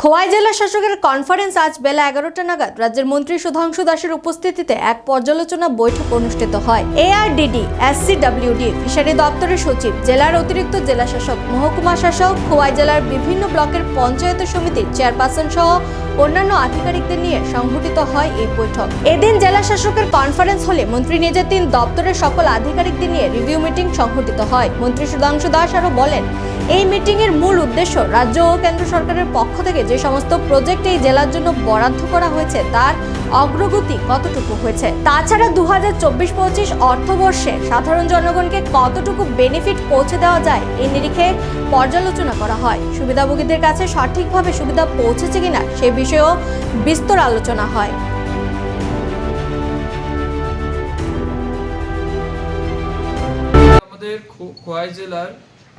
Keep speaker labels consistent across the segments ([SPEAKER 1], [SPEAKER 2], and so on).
[SPEAKER 1] খোয়াই জেলা শাসকের কনফারেন্স আজ বেলা 11টা নাগাদ রাজ্যের মন্ত্রী সুধাংশু দাসের উপস্থিতিতে এক পর্যালোচনা বৈঠক অনুষ্ঠিত হয়। এআরডিডি, এসসিডব্লিউডি, ফিশারি দপ্তরের সচিব, জেলার অতিরিক্ত জেলা শাসক, মহকুমা শাসক, খোয়াই জেলার বিভিন্ন ব্লকের পঞ্চায়েত সমিতির চেয়ারপারসন সহ অন্যান্য আধিকারিকদের নিয়ে সংঘটিত হয় এই বৈঠক। এদিন জেলা শাসকের কনফারেন্স হলে মন্ত্রী নিজের 3 দপ্তরের সকল আধিকারিকদের নিয়ে রিভিউ মিটিং সংঘটিত হয়। মন্ত্রী সুধাংশু দাস আরও বলেন, এই মিটিং এর মূল উদ্দেশ্য রাজ্য ও কেন্দ্র সরকারের পক্ষ থেকে যে সমস্ত প্রজেক্ট এই জেলার জন্য বরাদ্দ করা হয়েছে তার অগ্রগতি কতটুকু হয়েছে, তাছাড়া 2024-25 অর্থবর্ষে সাধারণ জনগণকে কতটুকু বেনিফিট পৌঁছে দেওয়া যায় এই নিরিখে পর্যালোচনা করা হয়। সুবিধাভোগীদের কাছে সঠিকভাবে সুবিধা পৌঁছেছে কিনা সেই বিষয়েও বিস্তর আলোচনা হয়।
[SPEAKER 2] আমাদের খোয়াই জেলার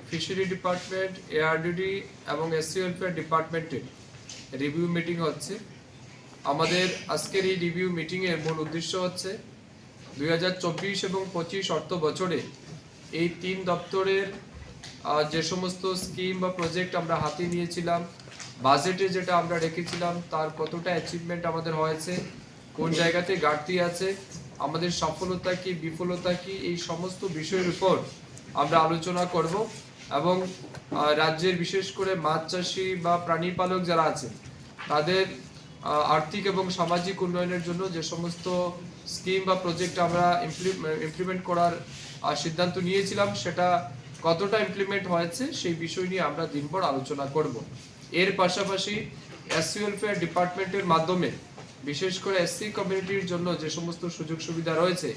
[SPEAKER 2] ফিশারি ডিপার্টমেন্ট, এআরডিডি এবং এসসি ওয়েলফেয়ার ডিপার্টমেন্টের রিভিউ মিটিং হচ্ছে। আমাদের আজকের এই রিভিউ মিটিংয়ের মূল উদ্দেশ্য হচ্ছে 2024 এবং 25 অর্থ বছরে এই 3 দপ্তরের যে সমস্ত স্কিম বা প্রজেক্ট আমরা হাতে নিয়েছিলাম, বাজেটে যেটা আমরা রেখেছিলাম তার কতটা অ্যাচিভমেন্ট আমাদের হয়েছে, কোন জায়গাতে ঘাটতি আছে, আমাদের সফলতা কি বিফলতা কি, এই সমস্ত বিষয়ের উপর আমরা আলোচনা করব এবং রাজ্যের বিশেষ করে মাছ চাষি বা প্রাণী পালক যারা আছে তাদের আর্থিক এবং সামাজিক উন্নয়নের জন্য যে সমস্ত স্কিম বা প্রজেক্ট আমরা ইমপ্লিমেন্ট করার সিদ্ধান্ত নিয়েছিলাম সেটা কতটা ইমপ্লিমেন্ট হয়েছে সেই বিষয় নিয়ে আমরা দিনভর আলোচনা করব। এর পাশাপাশি এসসি ওয়েলফেয়ার ডিপার্টমেন্টের মাধ্যমে বিশেষ করে এসসি কমিউনিটির জন্য যে সমস্ত সুযোগ সুবিধা রয়েছে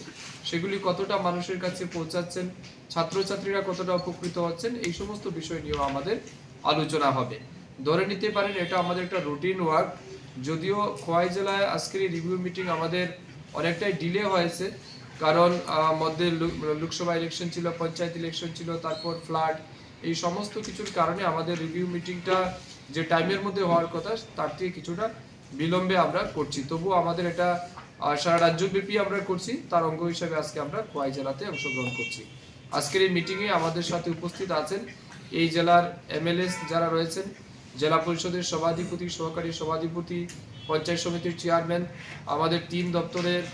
[SPEAKER 2] সেগুলি কতটা মানুষের কাছে পৌঁছাচ্ছেন, ছাত্রছাত্রীরা কতটা উপকৃত হচ্ছেন, এই সমস্ত বিষয় নিয়েও আমাদের আলোচনা হবে। ধরে নিতে পারেন এটা আমাদের একটা রুটিন ওয়ার্ক। যদিও খোয়াই জেলায় আজকের এই রিভিউ মিটিং আমাদের অনেকটাই ডিলে হয়েছে, কারণ মধ্যে লোকসভা ইলেকশন ছিল, পঞ্চায়েত ইলেকশন ছিল, তারপর ফ্লাড, এই সমস্ত কিছুর কারণে আমাদের রিভিউ মিটিংটা যে টাইমের মধ্যে হওয়ার কথা তার থেকে কিছুটা বিলম্বে আমরা করছি। তবুও আমাদের এটা সারা রাজ্যব্যাপী আমরা করছি, তার অঙ্গ হিসাবে আজকে আমরা খোয়াই জেলাতে অংশগ্রহণ করছি। আজকের এই মিটিংয়ে আমাদের সাথে উপস্থিত আছেন এই জেলার এমএলএস যারা রয়েছেন, জেলা পরিষদের সভাধিপতি, সহকারী সভাধিপতি, পঞ্চায়েত সমিতির চেয়ারম্যান, আমাদের 3 দপ্তরের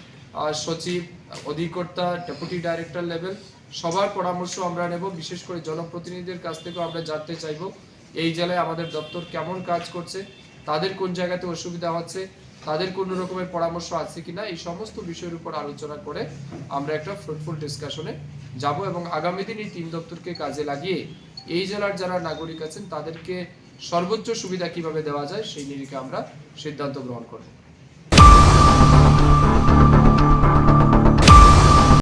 [SPEAKER 2] সচিব, অধিকর্তা, ডেপুটি ডাইরেক্টর লেভেল, সবার পরামর্শ আমরা নেব। বিশেষ করে জনপ্রতিনিধিদের কাছ থেকেও আমরা জানতে চাইব এই জেলায় আমাদের দপ্তর কেমন কাজ করছে, তাদের কোন জায়গাতে অসুবিধা হচ্ছে, তাদের কোনো রকমের পরামর্শ আছে কিনা, এই সমস্ত বিষয়ের উপর আলোচনা করে আমরা একটা ফ্রুটফুল ডিসকাশনে যাব এবং আগামী দিন এই 3 দপ্তরকে কাজে লাগিয়ে এই জেলার যারা নাগরিক আছেন তাদেরকে সর্বোচ্চ সুবিধা কিভাবে দেওয়া যায় সেই নিরিখে আমরা সিদ্ধান্ত গ্রহণ করব।